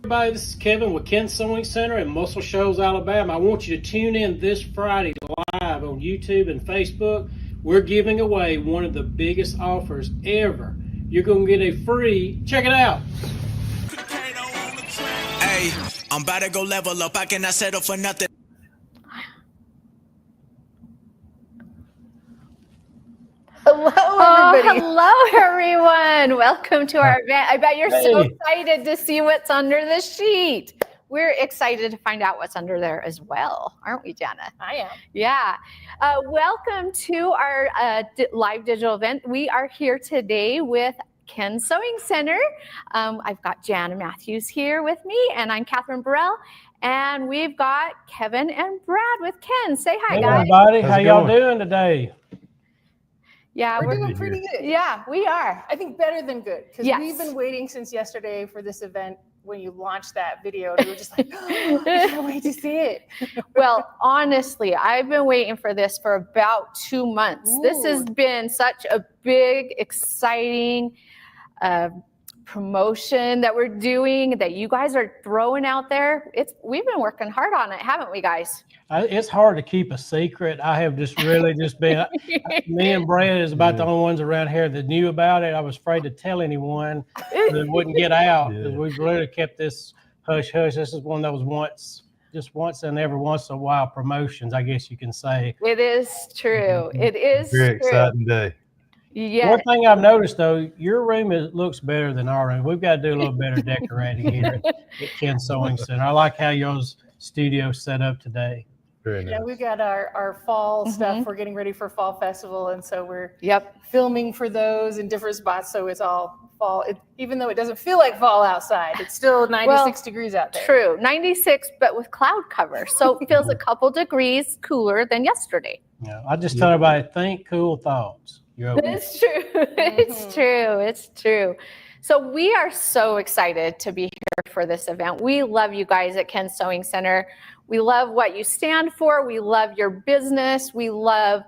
Everybody, this is Kevin with Ken Sewing Center in Muscle Shoals, Alabama. I want you to tune in this Friday live on YouTube and Facebook. We're giving away one of the biggest offers ever. You're going to get a free, check it out. Hey, I'm about to go level up. I cannot settle for nothing. Hello, everybody. Hello, everyone. Welcome to our event. I bet you're so excited to see what's under the sheet. We're excited to find out what's under there as well, aren't we, Jana? I am. Yeah. Welcome to our live digital event. We are here today with Ken Sewing Center. I've got Jana Matthews here with me, and I'm Catherine Burrell. And we've got Kevin and Brad with Ken. Say hi, guys. Everybody, how y'all doing today? Yeah, we're doing pretty good. Yeah, we are. I think better than good, because we've been waiting since yesterday for this event. When you launched that video, we were just like, oh, I can't wait to see it. Well, honestly, I've been waiting for this for about 2 months. Ooh. This has been such a big, exciting promotion that we're doing, that you guys are throwing out there. We've been working hard on it, haven't we, guys? It's hard to keep a secret. I have just really been, me and Brad is about the only ones around here that knew about it. I was afraid to tell anyone that it wouldn't get out. We've really kept this hush hush. This is one of those once and every once in a while promotions, I guess you can say. It is true. It is very exciting day. Yeah. One thing I've noticed, though, your room looks better than our room. We've got to do a little better decorating here at Ken Sewing Center. I like how y'all's studio set up today. Very nice. Yeah, we've got our fall stuff. We're getting ready for Fall Festival, and so we're filming for those in different spots. So it's all fall. Even though it doesn't feel like fall outside, it's still 96 degrees out there. True, 96, but with cloud cover. So it feels a couple degrees cooler than yesterday. Yeah, I just tell everybody, think cool thoughts. It's true. It's true. It's true. So we are so excited to be here for this event. We love you guys at Ken Sewing Center. We love what you stand for. We love your business. We love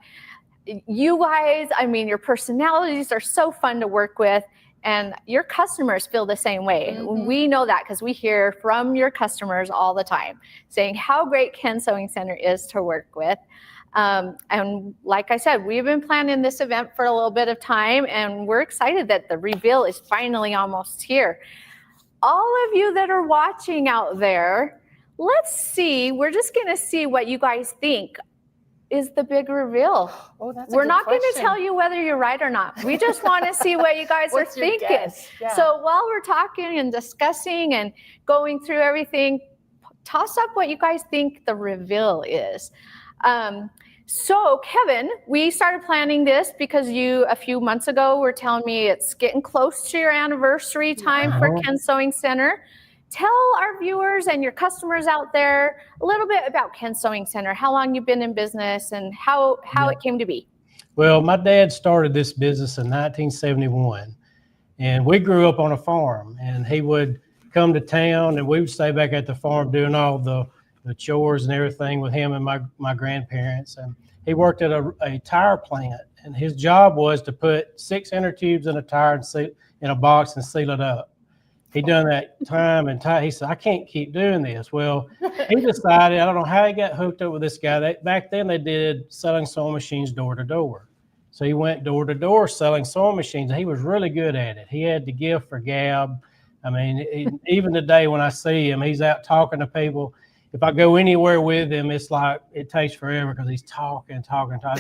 you guys. I mean, your personalities are so fun to work with, and your customers feel the same way. We know that because we hear from your customers all the time saying how great Ken Sewing Center is to work with. And like I said, we've been planning this event for a little bit of time, and we're excited that the reveal is finally almost here. All of you that are watching out there, let's see, we're just going to see what you guys think is the big reveal. Oh, that's We're not going to tell you whether you're right or not. We just want to see what you guys are thinking. Yeah. So while we're talking and discussing and going through everything, toss up what you guys think the reveal is. So Kevin, we started planning this because you, a few months ago, were telling me it's getting close to your anniversary time for Ken Sewing Center. Tell our viewers and your customers out there a little bit about Ken Sewing Center, how long you've been in business and how it came to be. Well, my dad started this business in 1971, and we grew up on a farm, and he would come to town and we would stay back at the farm doing all the chores and everything with him and my grandparents. And he worked at a tire plant, and his job was to put 6 inner tubes in a tire and in a box and seal it up. He done that time and time. He said, I can't keep doing this. Well, he decided, I don't know how he got hooked up with this guy. Back then they did selling sewing machines door to door. So he went door to door selling sewing machines, and he was really good at it. He had the gift for gab. I mean, even today when I see him, he's out talking to people. If I go anywhere with him, it's like it takes forever because he's talking. It's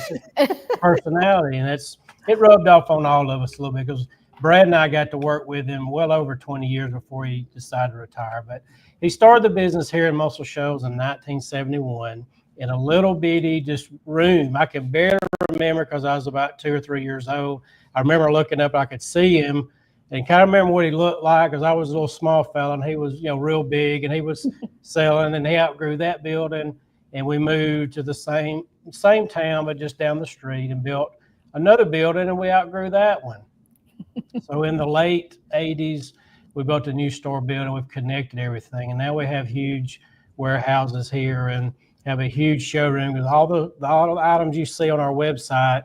just personality, and it rubbed off on all of us a little bit because Brad and I got to work with him well over 20 years before he decided to retire. But he started the business here in Muscle Shoals in 1971 in a little bitty just room. I can barely remember because I was about 2 or 3 years old. I remember looking up, I could see him and kind of remember what he looked like because I was a little small fella and he was, real big, and he was selling, and he outgrew that building, and we moved to the same town but just down the street and built another building, and we outgrew that one. So in the late 80s, we built a new store building. We've connected everything, and now we have huge warehouses here and have a huge showroom because all the items you see on our website,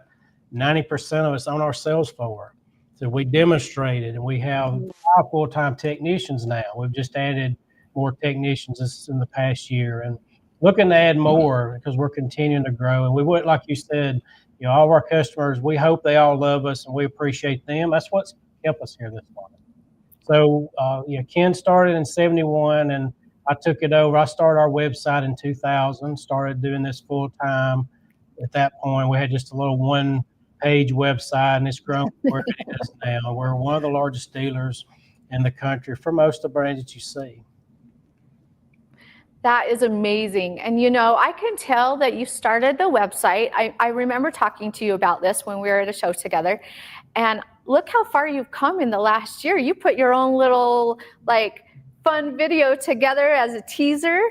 90% of it's on our sales floor. So we demonstrated, and we have 5 full-time technicians now. We've just added more technicians this in the past year, and looking to add more because we're continuing to grow. And we would, like you said, all of our customers, we hope they all love us and we appreciate them. That's what's kept us here this morning. So, Ken started in 71 and I took it over. I started our website in 2000, started doing this full time. At that point, we had just a little one-page website, and it's grown where it is now. We're one of the largest dealers in the country for most of the brands that you see. That is amazing. And I can tell that you started the website. I remember talking to you about this when we were at a show together. And look how far you've come in the last year. You put your own little fun video together as a teaser.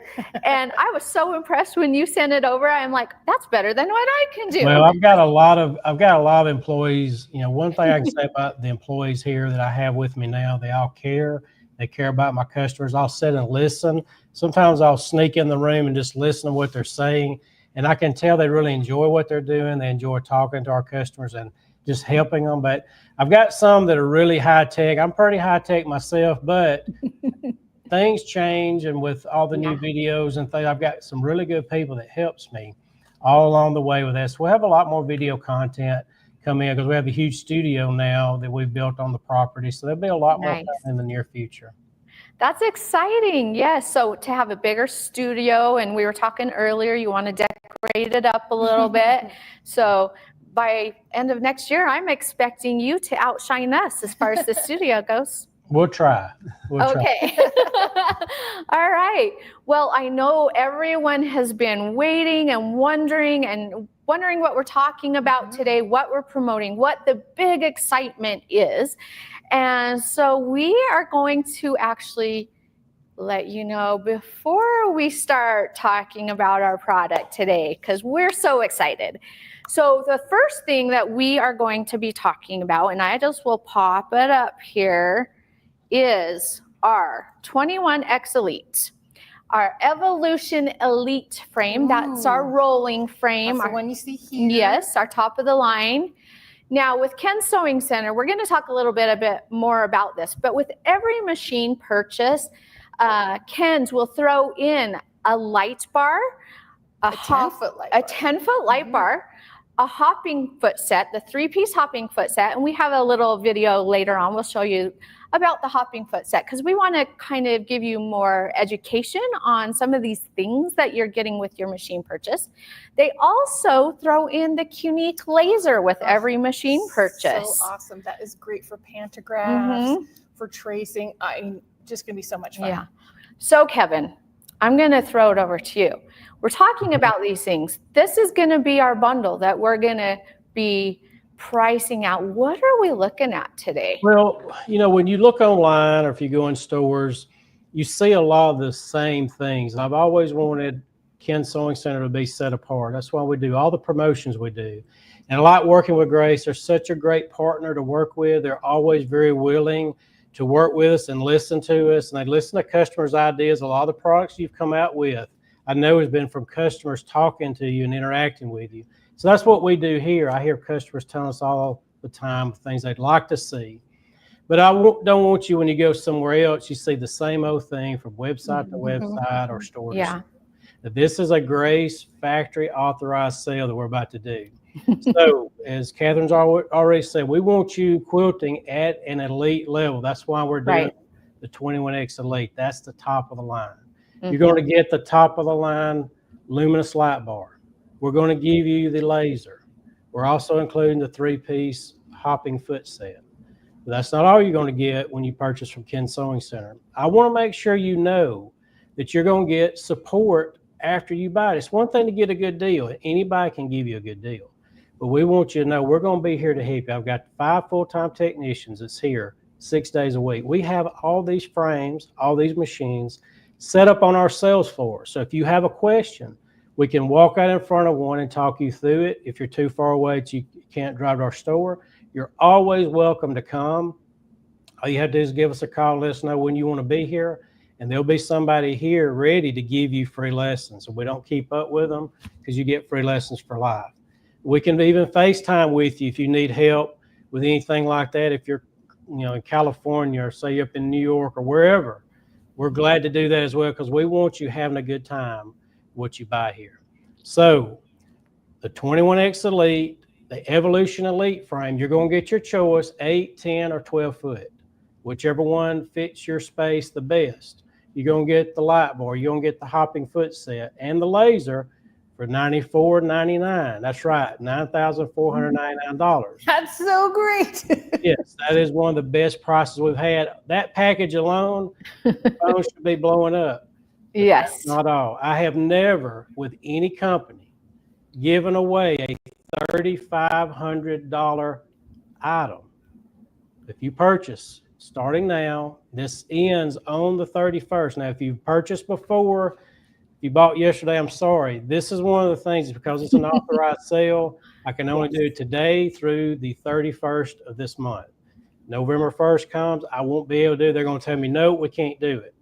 And I was so impressed when you sent it over. I'm like, that's better than what I can do. Well, I've got a lot of employees. One thing I can say about the employees here that I have with me now, they all care. They care about my customers. I'll sit and listen. Sometimes I'll sneak in the room and just listen to what they're saying. And I can tell they really enjoy what they're doing. They enjoy talking to our customers and just helping them. But I've got some that are really high tech. I'm pretty high tech myself, but things change. And with all the new videos and things, I've got some really good people that helps me all along the way with this. We'll have a lot more video content come in because we have a huge studio now that we've built on the property. So there'll be a lot more in the near future. That's exciting. Yes. So to have a bigger studio, and we were talking earlier, you want to decorate it up a little bit. So by end of next year, I'm expecting you to outshine us as far as the studio goes. We'll try. Okay. All right. Well, I know everyone has been waiting and wondering what we're talking about today, what we're promoting, what the big excitement is. And so we are going to actually let you know before we start talking about our product today, because we're so excited. So the first thing that we are going to be talking about, and I just will pop it up here, is our 21X Elite. Our Evolution Elite frame. That's our rolling frame. That's the one you see here. Yes, our top of the line. Now with Ken's Sewing Center, we're going to talk a bit more about this, but with every machine purchase, Ken's will throw in a light bar, a 10-foot light bar, a hopping foot set, the 3-piece hopping foot set, and we have a little video later on. We'll show you about the hopping foot set because we want to kind of give you more education on some of these things that you're getting with your machine purchase. They also throw in the Unique laser with every machine purchase. So awesome. That is great for pantographs, for tracing. Just going to be so much fun. Yeah. So Kevin, I'm going to throw it over to you. We're talking about these things. This is going to be our bundle that we're going to be pricing out. What are we looking at today? Well, when you look online or if you go in stores, you see a lot of the same things. And I've always wanted Ken Sewing Center to be set apart. That's why we do all the promotions we do. And I like working with Grace. They're such a great partner to work with. They're always very willing to work with us and listen to us. And they listen to customers' ideas. A lot of the products you've come out with, I know has been from customers talking to you and interacting with you. So that's what we do here. I hear customers telling us all the time things they'd like to see. But I don't want you, when you go somewhere else, you see the same old thing from website to website or store to store. Now, this is a Grace factory authorized sale that we're about to do. So as Catherine's already said, we want you quilting at an elite level. That's why we're doing the 21X Elite. That's the top of the line. You're going to get the top of the line luminous light bar. We're going to give you the laser. We're also including the 3-piece hopping foot set. But that's not all you're going to get when you purchase from Ken Sewing Center. I want to make sure you know that you're going to get support after you buy it. It's one thing to get a good deal. Anybody can give you a good deal. But we want you to know we're going to be here to help you. I've got 5 full-time technicians that's here 6 days a week. We have all these frames, all these machines set up on our sales floor. So if you have a question, we can walk out in front of one and talk you through it. If you're too far away that you can't drive to our store, you're always welcome to come. All you have to do is give us a call, let us know when you want to be here, and there'll be somebody here ready to give you free lessons. So we don't keep up with them because you get free lessons for life. We can even FaceTime with you if you need help with anything like that. If you're in California or say up in New York or wherever, we're glad to do that as well because we want you having a good time what you buy here. So the 21X Elite, the Evolution Elite frame, you're going to get your choice 8, 10, or 12 foot, whichever one fits your space the best. You're going to get the light bar, you're going to get the hopping foot set and the laser for $94.99. That's right, $9,499. That's so great. Yes, that is one of the best prices we've had. That package alone, the phone should be blowing up. Yes. Not all. I have never, with any company, given away a $3,500 item. If you purchase starting now, this ends on the 31st. Now, if you purchased before, if you bought yesterday, I'm sorry. This is one of the things, because it's an authorized sale, I can only do today through the 31st of this month. November 1st comes, I won't be able to do it. They're going to tell me, no, we can't do it.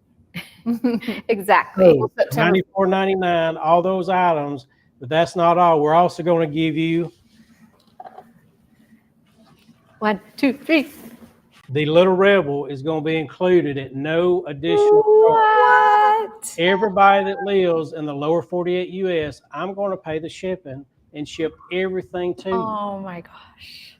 Exactly. So, $94.99, all those items, but that's not all. We're also going to give you 1, 2, 3. the Little Rebel is going to be included at no additional cost. What? Everybody that lives in the lower 48 US, I'm going to pay the shipping and ship everything to you. Oh my gosh.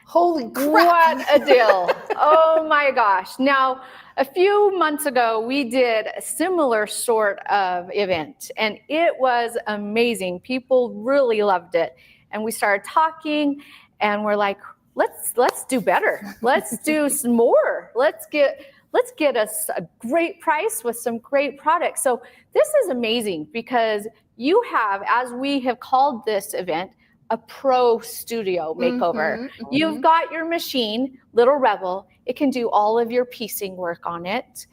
Holy crap. What a deal. Oh my gosh. Now, a few months ago, we did a similar sort of event and it was amazing. People really loved it. And we started talking and we're like, let's do better. Let's do some more. Let's get us a great price with some great products. So this is amazing because you have, as we have called this event, a pro studio makeover. You've got your machine, Little Rebel. It can do all of your piecing work on it.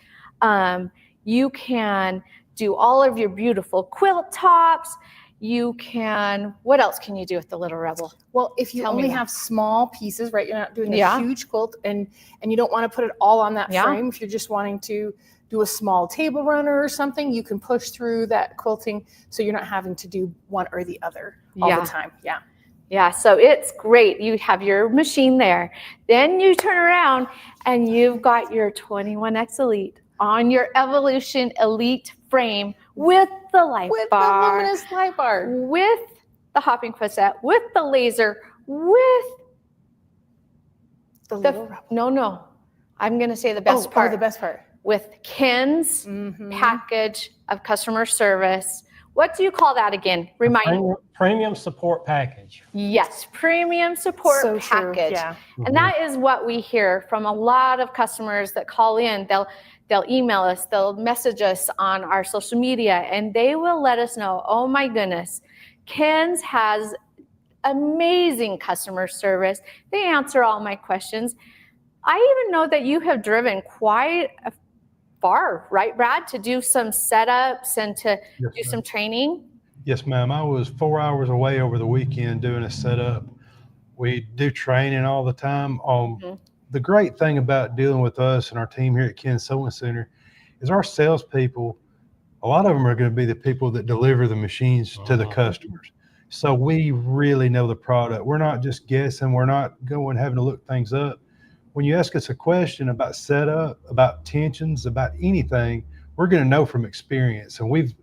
You can do all of your beautiful quilt tops. You can, what else can you do with the Little Rebel? Well, if you only have small pieces, right? You're not doing a huge quilt and you don't want to put it all on that frame. If you're just wanting to do a small table runner or something, you can push through that quilting so you're not having to do one or the other all the time. Yeah, so it's great. You have your machine there. Then you turn around and you've got your 21X Elite on your Evolution Elite frame with the light bar. With the luminous light bar. With the hopping foot set, with the laser, with the Little Rebel. No. I'm going to say the best part. The best part. With Ken's package of customer service. What do you call that again? Remind me. Premium support package. Yes, premium support package. Yeah. And that is what we hear from a lot of customers that call in. They'll email us, they'll message us on our social media, and they will let us know, oh my goodness, Ken's has amazing customer service. They answer all my questions. I even know that you have driven quite far, right, Brad, to do some setups and to do some training? Yes, ma'am. I was 4 hours away over the weekend doing a setup. We do training all the time. The great thing about dealing with us and our team here at Ken's Sewing Center is our salespeople, a lot of them are going to be the people that deliver the machines to the customers. So we really know the product. We're not just guessing. We're not going having to look things up. When you ask us a question about setup, about tensions, about anything, we're going to know from experience. And we've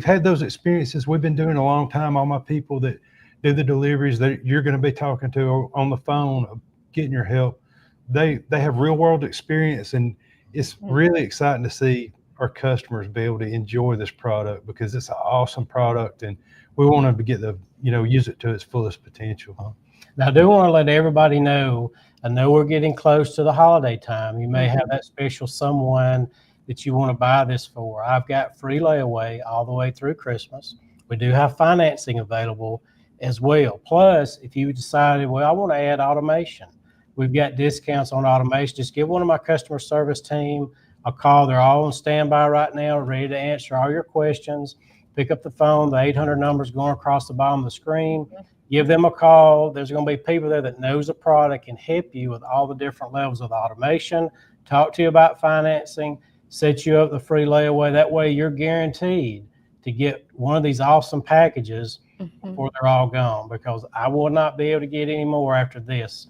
had those experiences. We've been doing a long time. All my people that do the deliveries that you're going to be talking to on the phone, getting your help, they have real world experience. And it's really exciting to see our customers be able to enjoy this product because it's an awesome product and we want them to get use it to its fullest potential. Now, I do want to let everybody know, I know we're getting close to the holiday time. You may have that special someone that you want to buy this for. I've got free layaway all the way through Christmas. We do have financing available as well. Plus, if you decided, well, I want to add automation, we've got discounts on automation. Just give one of my customer service team a call. They're all on standby right now, ready to answer all your questions. Pick up the phone. The 800 number is going across the bottom of the screen. Give them a call. There's going to be people there that knows the product and help you with all the different levels of the automation, talk to you about financing, set you up the free layaway. That way you're guaranteed to get one of these awesome packages before they're all gone, because I will not be able to get any more after this.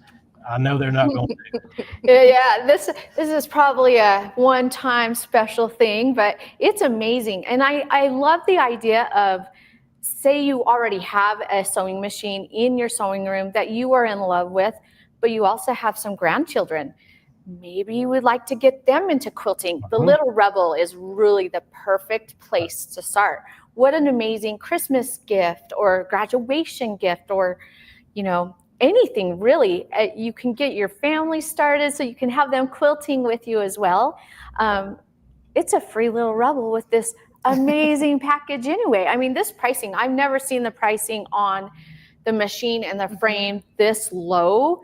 I know they're not going to. Yeah, this is probably a one-time special thing, but it's amazing. And I love the idea of, say you already have a sewing machine in your sewing room that you are in love with, but you also have some grandchildren. Maybe you would like to get them into quilting. The Little Rebel is really the perfect place to start. What an amazing Christmas gift or graduation gift, or, you know, anything really. You can get your family started so you can have them quilting with you as well. It's a free Little Rebel with this amazing package anyway. I mean, this pricing, I've never seen the pricing on the machine and the frame this low,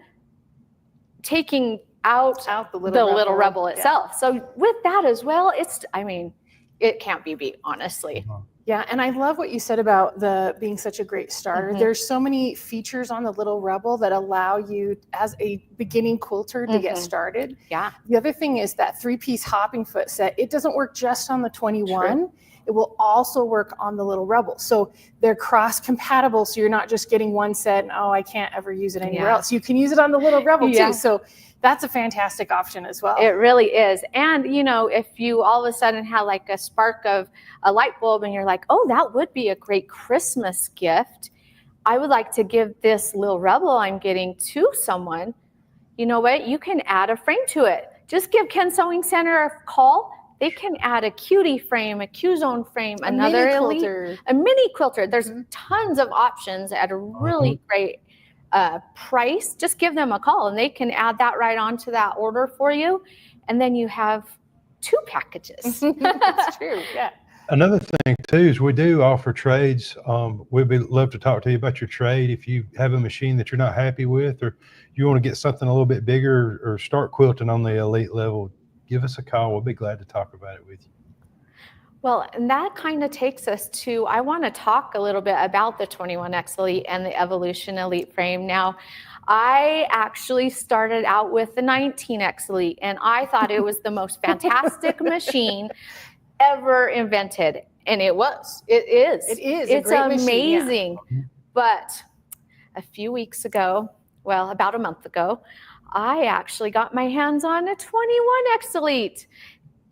taking out the Little Rebel itself. So with that as well, it can't be beat, honestly. Yeah, and I love what you said about the being such a great starter. There's so many features on the Little Rebel that allow you as a beginning quilter to get started. Yeah. The other thing is that 3-piece hopping foot set. It doesn't work just on the 21. True. It will also work on the Little Rebel. So they're cross compatible. So you're not just getting one set and, I can't ever use it anywhere else. You can use it on the Little Rebel too. So that's a fantastic option as well. It really is. And, you know, if you all of a sudden have like a spark of a light bulb and you're like, oh, that would be a great Christmas gift, I would like to give this Little Rebel I'm getting to someone, you know what? You can add a frame to it. Just give Ken Sewing Center a call. They can add a cutie frame, a Q-zone frame, a mini quilter. There's tons of options at a really great price. Just give them a call and they can add that right onto that order for you. And then you have 2 packages. That's true. Yeah. Another thing too is we do offer trades. We'd love to talk to you about your trade. If you have a machine that you're not happy with, or you want to get something a little bit bigger or start quilting on the elite level, give us a call. We'll be glad to talk about it with you. Well, and that kind of takes us to, I want to talk a little bit about the 21X Elite and the Evolution Elite frame. Now, I actually started out with the 19X Elite, and I thought it was the most fantastic machine ever invented. And it was. It is. It is. It's a great amazing. Machine, yeah. But a few weeks ago, well, about a month ago, I actually got my hands on a 21X Elite.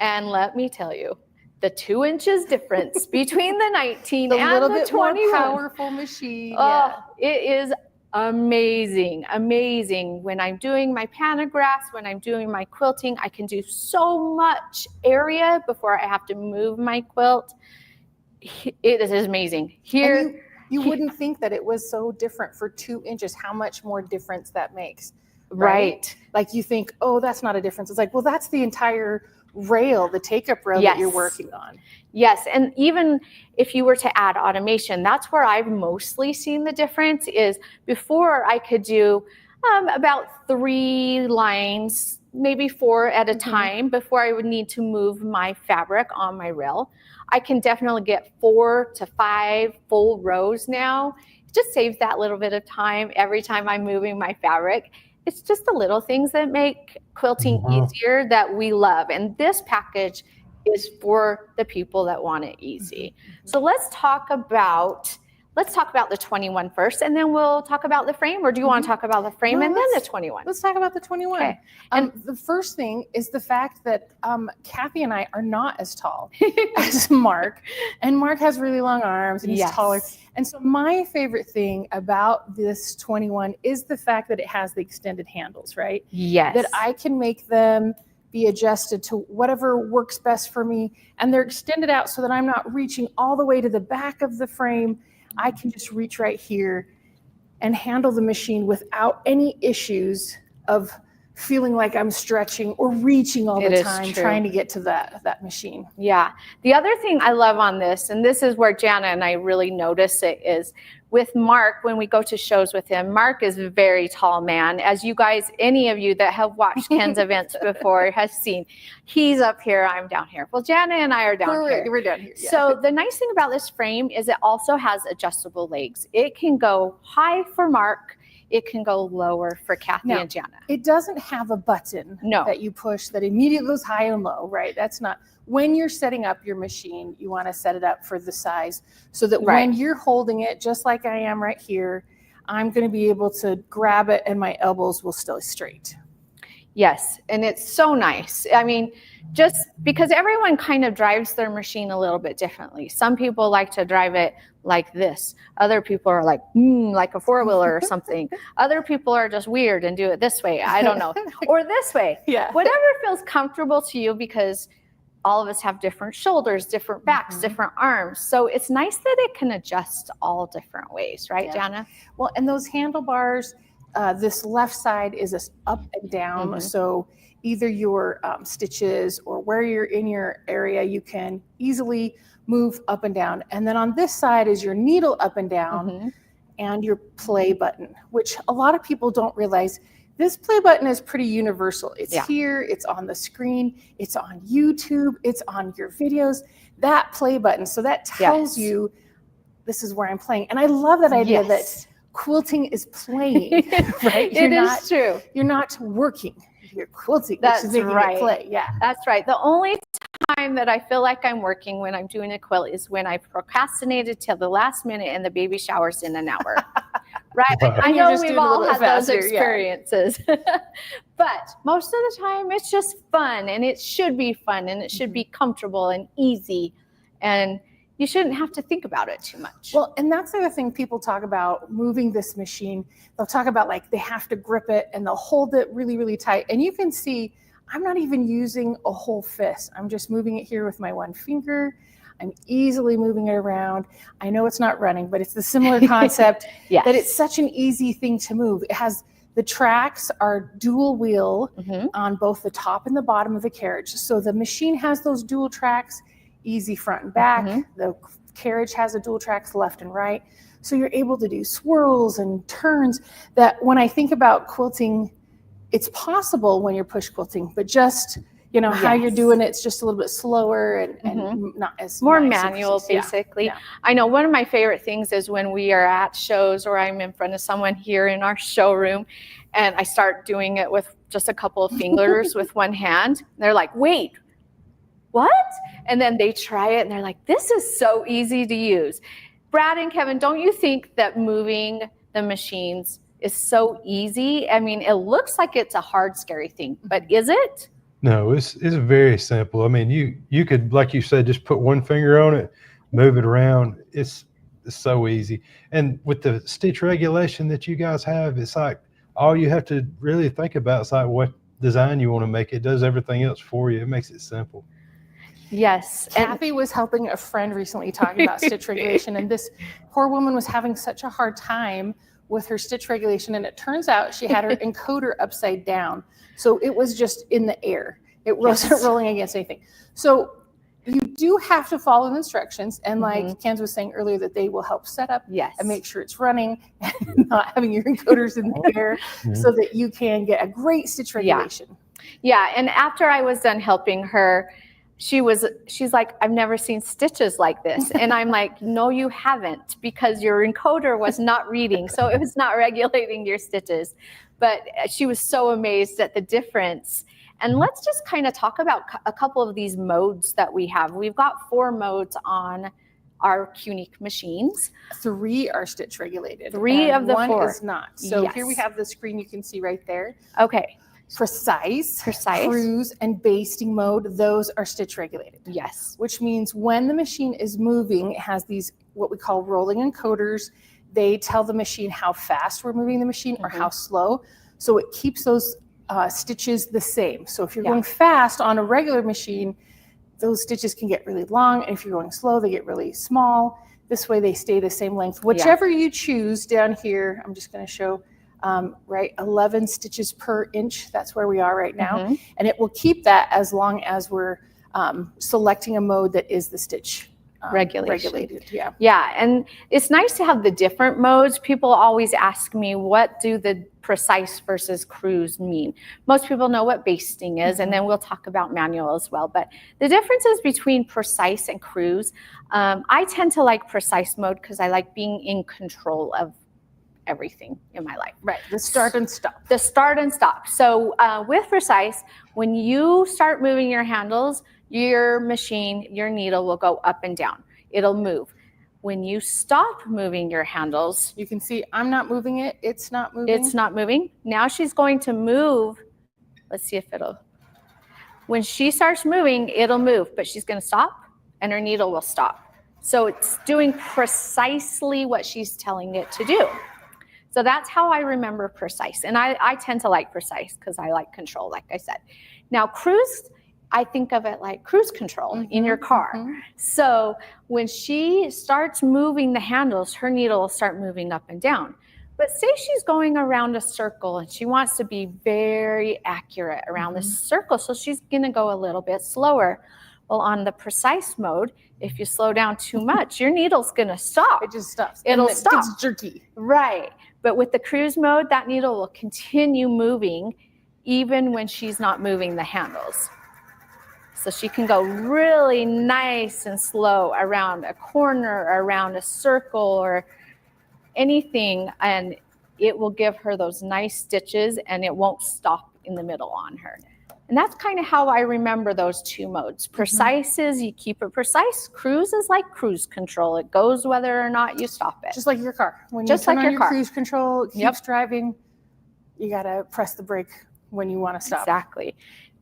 And let me tell you, the 2 inches difference between the 19 and little the bit 21. More powerful machine. Oh, it is amazing, amazing. When I'm doing my pantographs, when I'm doing my quilting, I can do so much area before I have to move my quilt. It is amazing. Here, you wouldn't think that it was so different for 2 inches, how much more difference that makes. Right. Like you think, oh, that's not a difference. It's like, well, that's the entire rail, the take-up rail that you're working on. Yes, and even if you were to add automation, that's where I've mostly seen the difference. Is before I could do about 3 lines, maybe 4 at a time before I would need to move my fabric on my rail. I can definitely get 4 to 5 full rows now. It just saves that little bit of time every time I'm moving my fabric. It's just the little things that make quilting easier that we love. And this package is for the people that want it easy. So let's talk about the 21 first, and then we'll talk about the frame. Or do you want to talk about the frame and then the 21? Let's talk about the 21. Okay. And the first thing is the fact that Kathy and I are not as tall as Mark. And Mark has really long arms and he's taller. And so my favorite thing about this 21 is the fact that it has the extended handles, right? Yes. That I can make them be adjusted to whatever works best for me. And they're extended out so that I'm not reaching all the way to the back of the frame. I can just reach right here and handle the machine without any issues of feeling like I'm stretching or reaching all the time trying to get to that machine. Yeah. The other thing I love on this, and this is where Jana and I really notice it, is with Mark, when we go to shows with him, Mark is a very tall man. As you guys, any of you that have watched Ken's events before has seen, he's up here, I'm down here. Well, Jana and I are down here. We're down here. Yeah. So the nice thing about this frame is it also has adjustable legs. It can go high for Mark. It can go lower for Kathy and Jana. It doesn't have a button that you push that immediately goes high and low, right? That's not. When you're setting up your machine, you want to set it up for the size so that when you're holding it, just like I am right here, I'm going to be able to grab it and my elbows will stay straight. Yes, and it's so nice. I mean, just because everyone kind of drives their machine a little bit differently. Some people like to drive it like this. Other people are like a four-wheeler or something. Other people are just weird and do it this way. I don't know. Or this way. Yeah. Whatever feels comfortable to you, because all of us have different shoulders, different backs, different arms. So it's nice that it can adjust all different ways, right, Jana? Well, and those handlebars, this left side is up and down. So either your stitches or where you're in your area, you can easily move up and down. And then on this side is your needle up and down and your play button, which a lot of people don't realize. This play button is pretty universal. It's here, it's on the screen, it's on YouTube, it's on your videos, that play button. So that tells you this is where I'm playing. And I love that idea that quilting is playing, right? It is true. You're not working, you're quilting. That's which is making right. it play. Yeah. That's right. The only time that I feel like I'm working when I'm doing a quilt is when I procrastinated till the last minute and the baby shower's in an hour. Right? I know we've all had those experiences. But most of the time it's just fun, and it should be fun, and it should be comfortable and easy, and you shouldn't have to think about it too much. Well, and that's the other thing people talk about moving this machine. They'll talk about like they have to grip it and they'll hold it really, really tight. And you can see I'm not even using a whole fist. I'm just moving it here with my one finger. I'm easily moving it around. I know it's not running, but it's the similar concept that it's such an easy thing to move. It has the tracks are dual wheel on both the top and the bottom of the carriage. So the machine has those dual tracks, easy front and back. The carriage has a dual tracks left and right. So you're able to do swirls and turns that when I think about quilting, it's possible when you're push quilting, but just how you're doing it's just a little bit slower and not as more nice manual, basically. I know one of my favorite things is when we are at shows or I'm in front of someone here in our showroom and I start doing it with just a couple of fingers with one hand. They're like, wait, what? And then they try it and they're like, this is so easy to use. Brad and Kevin, don't you think that moving the machines is so easy? I mean, it looks like it's a hard, scary thing, but is it? No, it's very simple. I mean, you could, like you said, just put one finger on it, move it around. It's so easy. And with the stitch regulation that you guys have, it's like all you have to really think about is like what design you want to make. It does everything else for you. It makes it simple. Yes. Kathy was helping a friend recently talking about stitch regulation, and this poor woman was having such a hard time with her stitch regulation, and it turns out she had her encoder upside down. So it was just in the air. It wasn't rolling against anything. So you do have to follow the instructions. And like Ken was saying earlier, that they will help set up and make sure it's running and not having your encoders in the air so that you can get a great stitch regulation. Yeah. And after I was done helping her, she's like, I've never seen stitches like this. And I'm like, no, you haven't, because your encoder was not reading. So it was not regulating your stitches. But she was so amazed at the difference. And let's just kind of talk about a couple of these modes that we have. We've got 4 modes on our Qnique machines. 3 are stitch regulated. 3 of the 4. 1 is not. So here we have the screen you can see right there. Okay. Precise, cruise, and basting mode, those are stitch regulated. Yes. Which means when the machine is moving, it has these what we call rolling encoders. They tell the machine how fast we're moving the machine or how slow. So it keeps those stitches the same. So if you're going fast on a regular machine, those stitches can get really long. And if you're going slow, they get really small. This way they stay the same length. Whichever you choose down here, I'm just going to show 11 stitches per inch. That's where we are right now. And it will keep that as long as we're selecting a mode that is the stitch regulated. Yeah. And it's nice to have the different modes. People always ask me, what do the precise versus cruise mean? Most people know what basting is, and then we'll talk about manual as well. But the differences between precise and cruise, I tend to like precise mode because I like being in control of everything in my life. Right. The start and stop. The start and stop. So with precise, when you start moving your handles, your machine, your needle will go up and down. It'll move. When you stop moving your handles, You can see I'm not moving it. It's not moving. it's not moving. Now she's going to move. Let's see if when she starts moving, it'll move, but she's going to stop and her needle will stop. So it's doing precisely what she's telling it to do. So that's how I remember precise. And I tend to like precise because I like control, like I said. Now cruise, I think of it like cruise control in your car. So when she starts moving the handles, her needle will start moving up and down. But say she's going around a circle and she wants to be very accurate around the circle. So she's going to go a little bit slower. Well, on the precise mode, if you slow down too much, your needle's going to stop. It just stops. It'll stop. It's jerky. Right. But with the cruise mode, that needle will continue moving even when she's not moving the handles. So she can go really nice and slow around a corner, around a circle, or anything, and it will give her those nice stitches and it won't stop in the middle on her. And that's kind of how I remember those two modes. Precise is you keep it precise. Cruise is like cruise control. It goes whether or not you stop it. Just like your car. When Just you turn like on your your car. cruise control, it keeps driving, you got to press the brake when you want to stop. Exactly.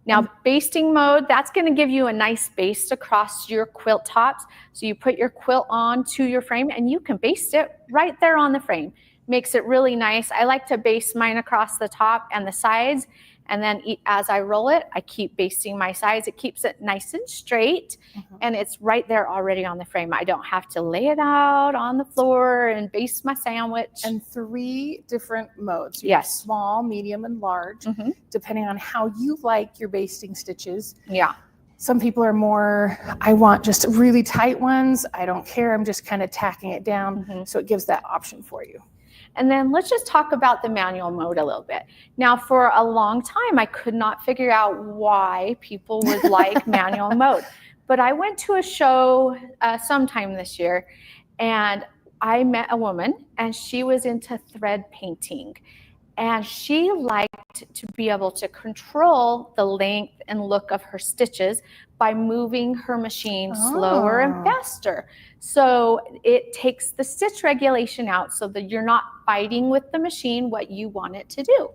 Now, basting mode, that's going to give you a nice baste across your quilt tops. So you put your quilt onto your frame and you can baste it right there on the frame. Makes it really nice. I like to baste mine across the top and the sides. And then as I roll it, I keep basting my sides. It keeps it nice and straight. And it's right there already on the frame. I don't have to lay it out on the floor and baste my sandwich. And 3 different modes. You Yes. have small, medium, and large, depending on how you like your basting stitches. Yeah. Some people are more, I want just really tight ones. I don't care. I'm just kind of tacking it down. So it gives that option for you. And then let's just talk about the manual mode a little bit. Now, for a long time, I could not figure out why people would like manual mode. But I went to a show sometime this year, and I met a woman, and she was into thread painting. And she liked to be able to control the length and look of her stitches by moving her machine slower and faster. So it takes the stitch regulation out so that you're not fighting with the machine what you want it to do.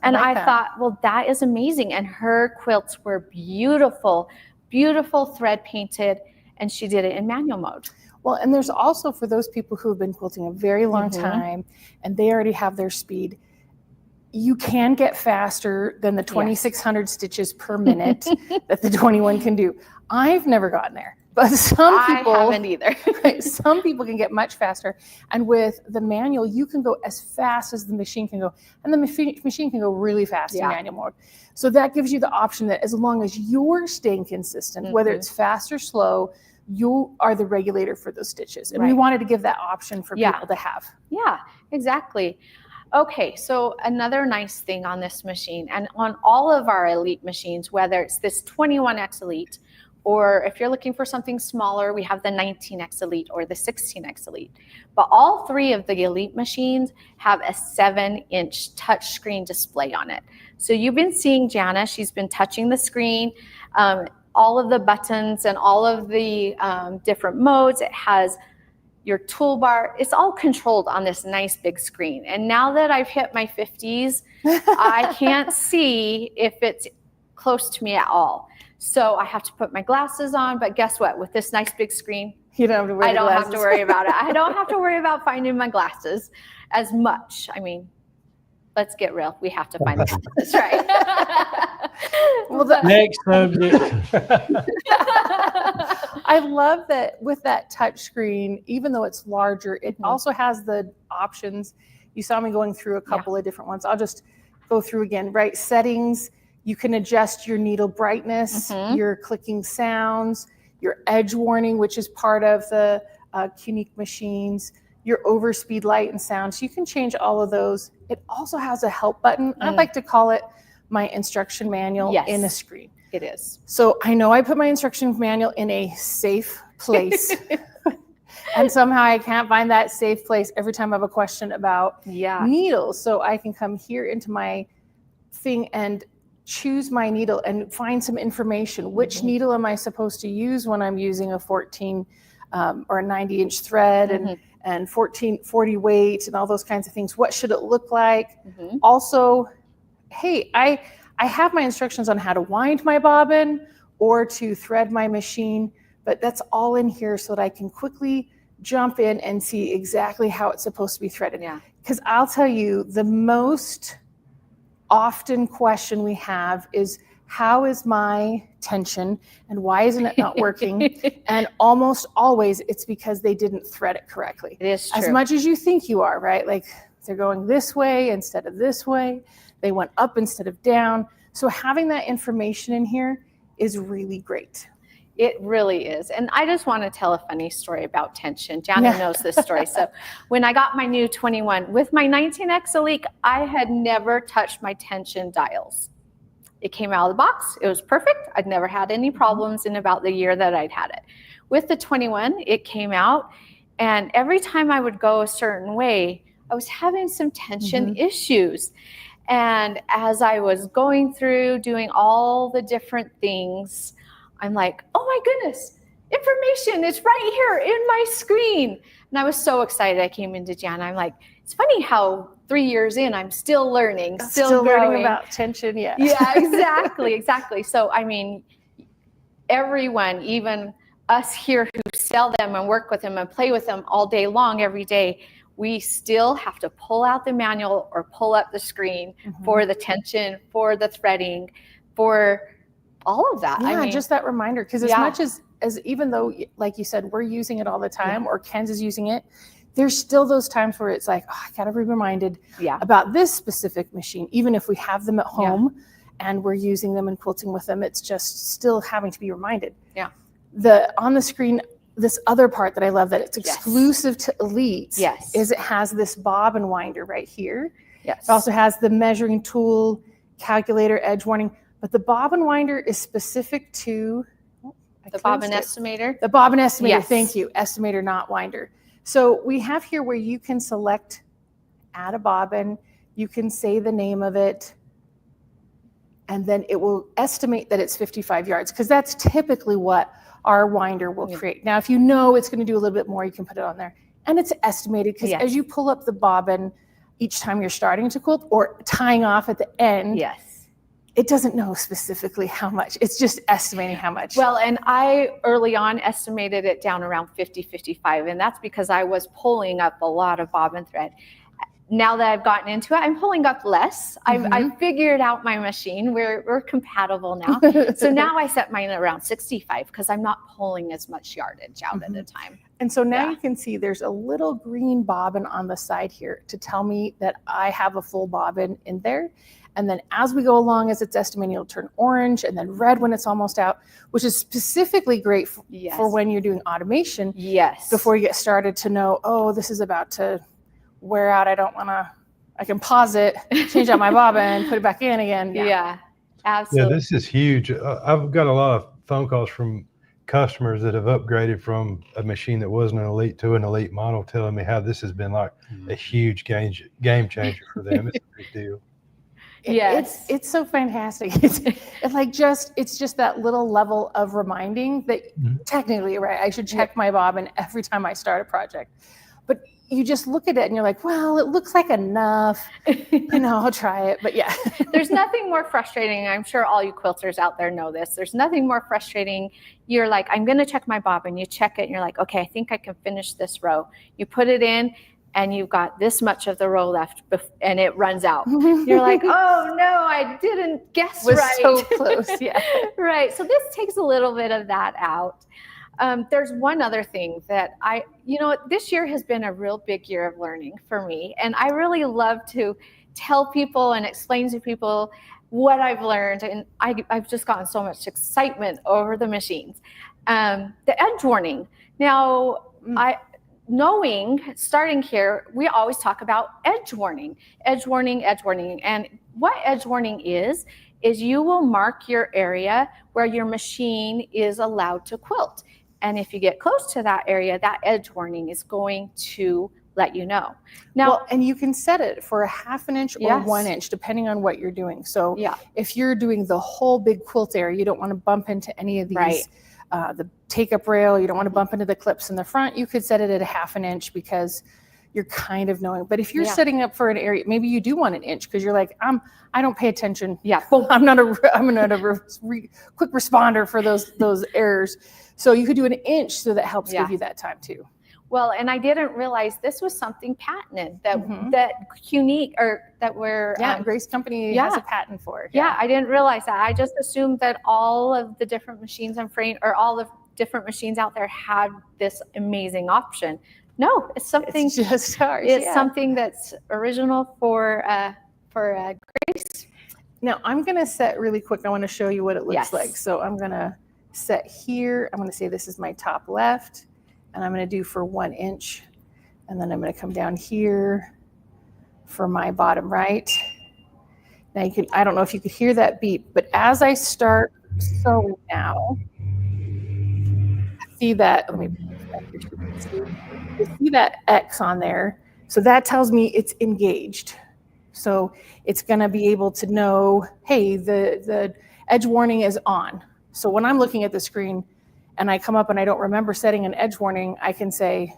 And I thought, well, that is amazing. And her quilts were beautiful, beautiful thread painted, and she did it in manual mode. Well, and there's also for those people who have been quilting a very long time and they already have their speed, you can get faster than the 2,600 stitches per minute that the 21 can do. I've never gotten there, but some people I haven't either. some people can get much faster. And with the manual, you can go as fast as the machine can go, and the machine can go really fast in manual mode. So that gives you the option that as long as you're staying consistent, whether it's fast or slow, you are the regulator for those stitches. And we wanted to give that option for people to have. Yeah, exactly. Okay, so another nice thing on this machine, and on all of our Elite machines, whether it's this 21X Elite, or if you're looking for something smaller, we have the 19X Elite or the 16X Elite. But all 3 of the Elite machines have a 7-inch touchscreen display on it. So you've been seeing Jana, she's been touching the screen, all of the buttons and all of the different modes. It has your toolbar. It's all controlled on this nice big screen. And now that I've hit my 50s, I can't see if it's close to me at all. So I have to put my glasses on, but guess what? With this nice big screen, You don't have to worry. I don't have to worry about it. I don't have to worry about finding my glasses as much. I mean, let's get real. We have to find the glasses, right? Well, Next subject. I love that with that touch screen, even though it's larger, it also has the options. You saw me going through a couple of different ones. I'll just go through again, right? Settings, you can adjust your needle brightness, your clicking sounds, your edge warning, which is part of the Unique machines, your overspeed light and sound. So you can change all of those. It also has a help button. I like to call it my instruction manual in a screen. It is. So I know I put my instruction manual in a safe place. And somehow I can't find that safe place every time I have a question about needles. So I can come here into my thing and choose my needle and find some information. Which needle am I supposed to use when I'm using a 14 or a 90-inch thread and 40 weight and all those kinds of things. What should it look like? Also, hey, I have my instructions on how to wind my bobbin or to thread my machine, but that's all in here so that I can quickly jump in and see exactly how it's supposed to be threaded. Because I'll tell you, the most often question we have is, how is my tension and why isn't it not working? And almost always it's because they didn't thread it correctly. It is true. As much as you think you are, right? Like they're going this way instead of this way. They went up instead of down. So having that information in here is really great. It really is. And I just want to tell a funny story about tension. Jana knows this story. So when I got my new 21 with my 19X Elite, I had never touched my tension dials. It came out of the box. It was perfect. I'd never had any problems in about the year that I'd had it. With the 21, it came out, and every time I would go a certain way, I was having some tension issues. And as I was going through doing all the different things, I'm like, oh my goodness, information is right here in my screen. And I was so excited. I came into Jana. I'm like, it's funny how 3 years in, I'm still learning, still learning about tension. Yeah, exactly. So, I mean, everyone, even us here who sell them and work with them and play with them all day long, every day, we still have to pull out the manual or pull up the screen for the tension, for the threading, for all of that. Yeah, I mean, just that reminder. Because as much as even though, like you said, we're using it all the time, or Ken's is using it, there's still those times where it's like, oh, I gotta be reminded about this specific machine. Even if we have them at home and we're using them and quilting with them, it's just still having to be reminded. On the screen, this other part that I love that it's exclusive to Elites is it has this bobbin winder right here. It also has the measuring tool, calculator, edge warning, but the bobbin winder is specific to the bobbin estimator. The bobbin estimator, thank you. Estimator, not winder. So we have here where you can select add a bobbin, you can say the name of it, and then it will estimate that it's 55 yards, because that's typically what our winder will create. Now, if you know it's going to do a little bit more, you can put it on there. And it's estimated because as you pull up the bobbin each time you're starting to quilt or tying off at the end, it doesn't know specifically how much. It's just estimating how much. Well, and I early on estimated it down around 50, 55, and that's because I was pulling up a lot of bobbin thread. Now that I've gotten into it, I'm pulling up less. I've figured out my machine. We're compatible now. So now I set mine around 65 because I'm not pulling as much yardage out at a time. And so now you can see there's a little green bobbin on the side here to tell me that I have a full bobbin in there. And then as we go along, as it's estimating, it'll turn orange and then red when it's almost out, which is specifically great for when you're doing automation. Before you get started to know, oh, this is about to wear out. I can pause it, change out my bobbin, put it back in again. Absolutely. Yeah, this is huge. I've got a lot of phone calls from customers that have upgraded from a machine that wasn't an Elite to an Elite model, telling me how this has been like a huge game changer for them. It's a big deal. It's so fantastic. It's just that little level of reminding that technically, right, I should check my bobbin every time I start a project. But you just look at it and you're like, well, it looks like enough. I'll try it. But there's nothing more frustrating. I'm sure all you quilters out there know this. There's nothing more frustrating. You're like, I'm going to check my bobbin. You check it and you're like, okay, I think I can finish this row. You put it in and you've got this much of the row left and it runs out. You're like, oh no, I didn't guess right. So close. Right. So this takes a little bit of that out. There's one other thing that this year has been a real big year of learning for me. And I really love to tell people and explain to people what I've learned. And I've just gotten so much excitement over the machines. The edge warning. Now, starting here, we always talk about edge warning. And what edge warning is you will mark your area where your machine is allowed to quilt. And if you get close to that area, that edge warning is going to let you know. Now, and you can set it for a ½ inch or 1 inch, depending on what you're doing. So if you're doing the whole big quilt area, you don't want to bump into any of these the take-up rail. You don't want to bump into the clips in the front. You could set it at a 1/2 inch because you're kind of knowing. But if you're setting up for an area, maybe you do want an inch because you're like, I don't pay attention. Yeah. I'm not a quick responder for those errors. So you could do an inch, so that helps give you that time too. Well, and I didn't realize this was something patented that unique, or that we're Grace Company has a patent for it. Yeah, I didn't realize that. I just assumed that all of the different machines and frame, or all the different machines out there had this amazing option. No, it's something. It's just ours. It's something that's original for Grace. Now I'm gonna set really quick. I want to show you what it looks like. So I'm gonna set here. I'm gonna say this is my top left. And I'm going to do for 1 inch. And then I'm going to come down here for my bottom right. Now I don't know if you could hear that beep, but as I start sewing now, see that, you see that X on there. So that tells me it's engaged. So it's going to be able to know, hey, the edge warning is on. So when I'm looking at the screen, and I come up and I don't remember setting an edge warning, I can say,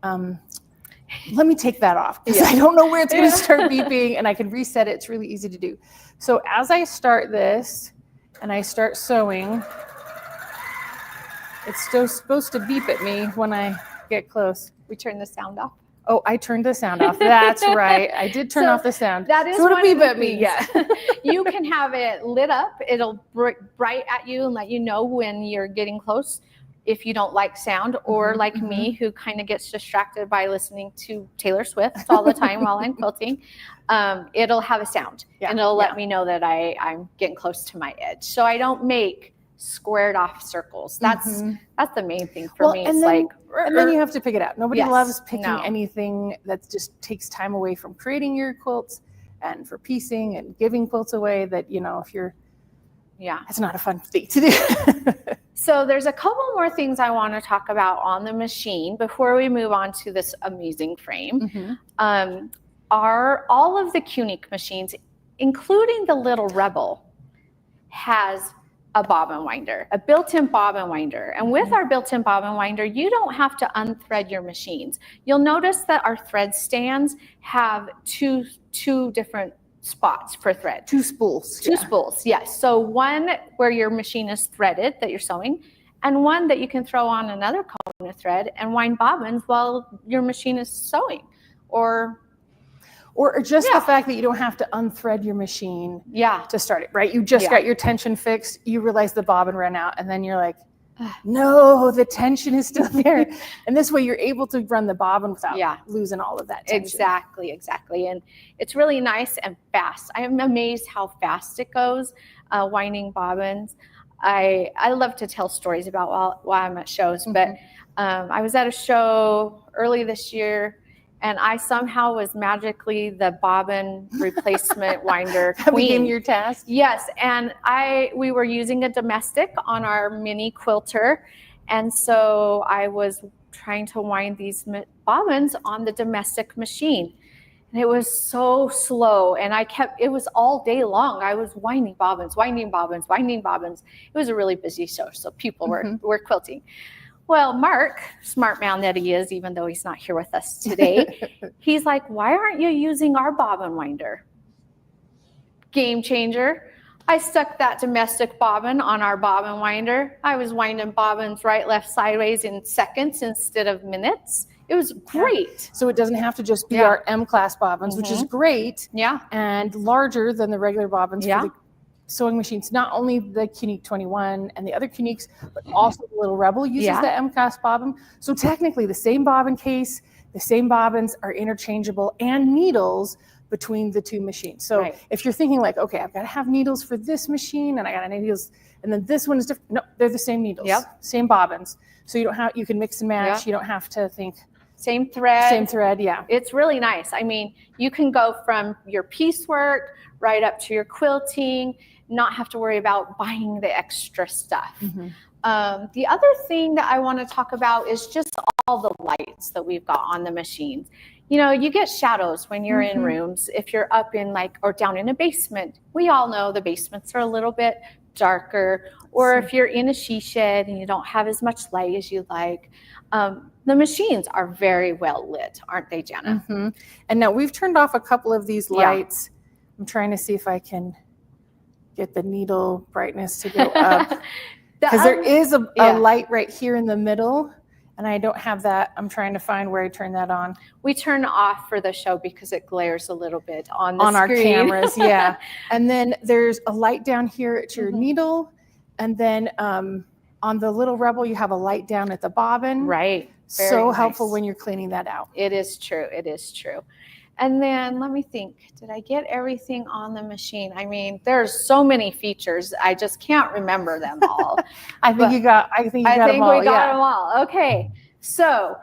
let me take that off, because I don't know where it's going to start beeping, and I can reset it. It's really easy to do. So as I start this and I start sewing, it's still supposed to beep at me when I get close. We turn the sound off. Oh, I turned the sound off. That's right. I did turn off the sound. That is so what beep at me. Yeah. You can have it lit up. It'll bright at you and let you know when you're getting close, if you don't like sound, or like me, who kind of gets distracted by listening to Taylor Swift all the time while I'm quilting. It'll have a sound, and it'll let me know that I'm getting close to my edge. So I don't make squared off circles. That's the main thing for me. And then you have to pick it out. Nobody loves picking anything that just takes time away from creating your quilts and for piecing and giving quilts away, that, if you're, it's not a fun thing to do. So there's a couple more things I want to talk about on the machine before we move on to this amazing frame. Are all of the Qnique machines, including the little Rebel, has a bobbin winder, a built-in bobbin winder. And with our built-in bobbin winder, you don't have to unthread your machines. You'll notice that our thread stands have two different spots for thread. Two spools. Two spools, yes. So one where your machine is threaded that you're sewing, and one that you can throw on another cone of thread and wind bobbins while your machine is sewing. Or just the fact that you don't have to unthread your machine to start it, right? You just got your tension fixed, you realize the bobbin ran out, and then you're like, no, the tension is still there. And this way you're able to run the bobbin without losing all of that tension. Exactly. And it's really nice and fast. I am amazed how fast it goes, winding bobbins. I love to tell stories about while I'm at shows, but I was at a show early this year, and I somehow was magically the bobbin replacement winder queen. That became your task? Yes, and we were using a domestic on our mini quilter, and so I was trying to wind these bobbins on the domestic machine. And it was so slow, and it was all day long. I was winding bobbins. It was a really busy show, so people were quilting. Well, Mark, smart man that he is, even though he's not here with us today, he's like, why aren't you using our bobbin winder? Game changer. I stuck that domestic bobbin on our bobbin winder. I was winding bobbins right, left, sideways in seconds instead of minutes. It was great. So it doesn't have to just be our M-class bobbins, which is great. Yeah. And larger than the regular bobbins for the sewing machines. Not only the Qnique 21 and the other Qniques, but also the little Rebel uses the M-class bobbin. So technically the same bobbin case, the same bobbins are interchangeable, and needles between the two machines. So if you're thinking like, okay, I've got to have needles for this machine, and I got needles, and then this one is different. No, they're the same needles, same bobbins. So you can mix and match. You don't have to think. Same thread, yeah. It's really nice. I mean, you can go from your piecework right up to your quilting, not have to worry about buying the extra stuff. The other thing that I want to talk about is just all the lights that we've got on the machines. You get shadows when you're in rooms. If you're up in or down in a basement, we all know the basements are a little bit darker, or if you're in a she shed and you don't have as much light as you like, the machines are very well lit, aren't they, Jana? And now we've turned off a couple of these lights. I'm trying to see if I can get the needle brightness to go up. Because there is a light right here in the middle, and I don't have that. I'm trying to find where I turn that on. We turn off for the show because it glares a little bit on the on screen. Our cameras. Yeah. And then there's a light down here at your needle. And then on the little Rebel, you have a light down at the bobbin. Right. Very so nice. helpful when you're cleaning that out. It is true. It is true. And then let me think, did I get everything on the machine? I mean, there's so many features. I just can't remember them all. I think you got them all. We got them all. Okay. So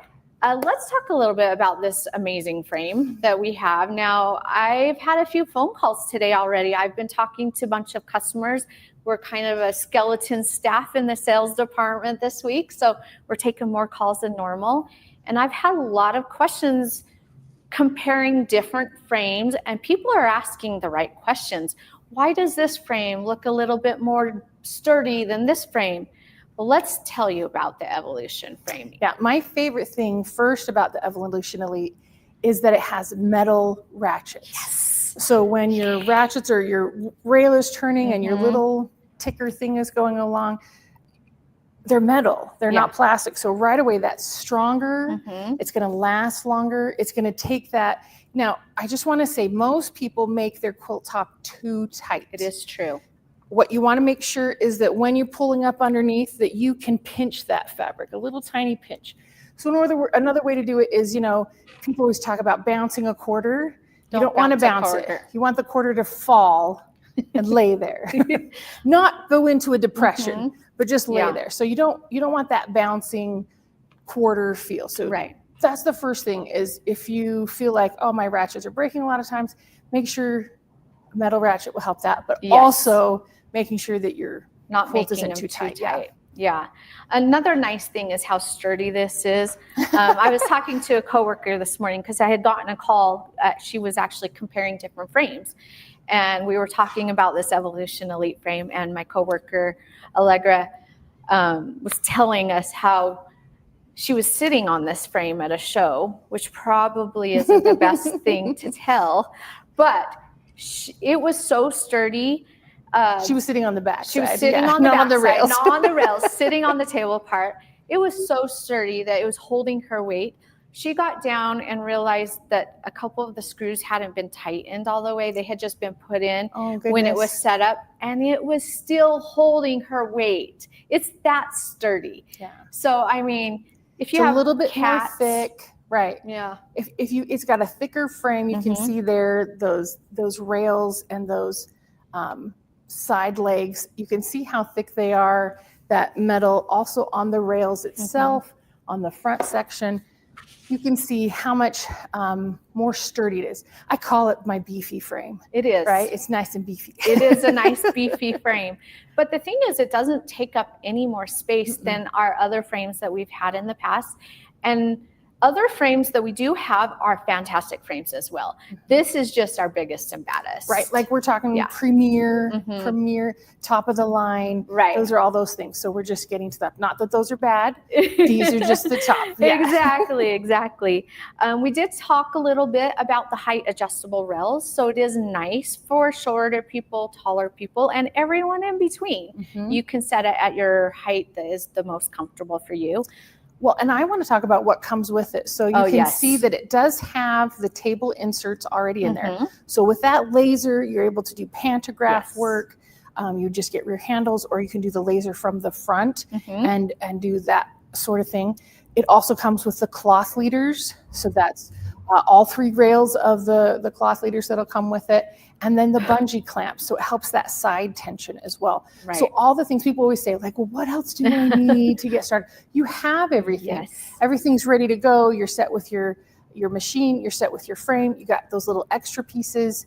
let's talk a little bit about this amazing frame that we have. Now, I've had a few phone calls today already. I've been talking to a bunch of customers. We're kind of a skeleton staff in the sales department this week. So we're taking more calls than normal. And I've had a lot of questions comparing different frames, and people are asking the right questions. Why does this frame look a little bit more sturdy than this frame? Well, let's tell you about the Evolution frame. Yeah, my favorite thing first about the Evolution Elite is that it has metal ratchets. Yes. So when your ratchets or your rail is turning and your little ticker thing is going along, they're metal. They're not plastic. So right away, that's stronger. It's going to last longer. It's going to take that. Now, I just want to say most people make their quilt top too tight. It is true. What you want to make sure is that when you're pulling up underneath, that you can pinch that fabric, a little tiny pinch. So another way to do it is, people always talk about bouncing a quarter. You don't want to bounce it. You want the quarter to fall and lay there, not go into a depression, but just lay there. So you don't want that bouncing quarter feel. So that's the first thing is if you feel like, oh, my ratchets are breaking a lot of times, make sure a metal ratchet will help that, but also making sure that your quilt isn't too tight. Yeah. Another nice thing is how sturdy this is. I was talking to a coworker this morning because I had gotten a call. She was actually comparing different frames. And we were talking about this Evolution Elite frame, and my coworker, Allegra, was telling us how she was sitting on this frame at a show, which probably isn't the best thing to tell, but it was so sturdy. She was sitting on the back. She was sitting on the back, not on the rails, sitting on the table part. It was so sturdy that it was holding her weight. She got down and realized that a couple of the screws hadn't been tightened all the way. They had just been put in when it was set up, and it was still holding her weight. It's that sturdy. Yeah. So, I mean, if you have a little bit cats, more thick, right? Yeah. It's got a thicker frame. You can see there those rails and those side legs. You can see how thick they are. That metal also on the rails itself, on the front section. You can see how much more sturdy it is. I call it my beefy frame. It is. Right? It's nice and beefy. It is a nice beefy frame. But the thing is, it doesn't take up any more space than our other frames that we've had in the past. And other frames that we do have are fantastic frames as well. This is just our biggest and baddest. Right. Like we're talking premier, top of the line. Right. Those are all those things. So we're just getting to that. Not that those are bad. These are just the top. Exactly. We did talk a little bit about the height adjustable rails. So it is nice for shorter people, taller people, and everyone in between. You can set it at your height that is the most comfortable for you. Well, and I want to talk about what comes with it. So you can see that it does have the table inserts already in there. So with that laser, you're able to do pantograph work. You just get rear handles, or you can do the laser from the front and do that sort of thing. It also comes with the cloth leaders. So that's all 3 rails of the cloth leaders that'll come with it. And then the bungee clamps. So it helps that side tension as well. Right. So all the things people always say, like, well, what else do I need to get started? You have everything. Everything's ready to go. You're set with your machine. You're set with your frame. You got those little extra pieces.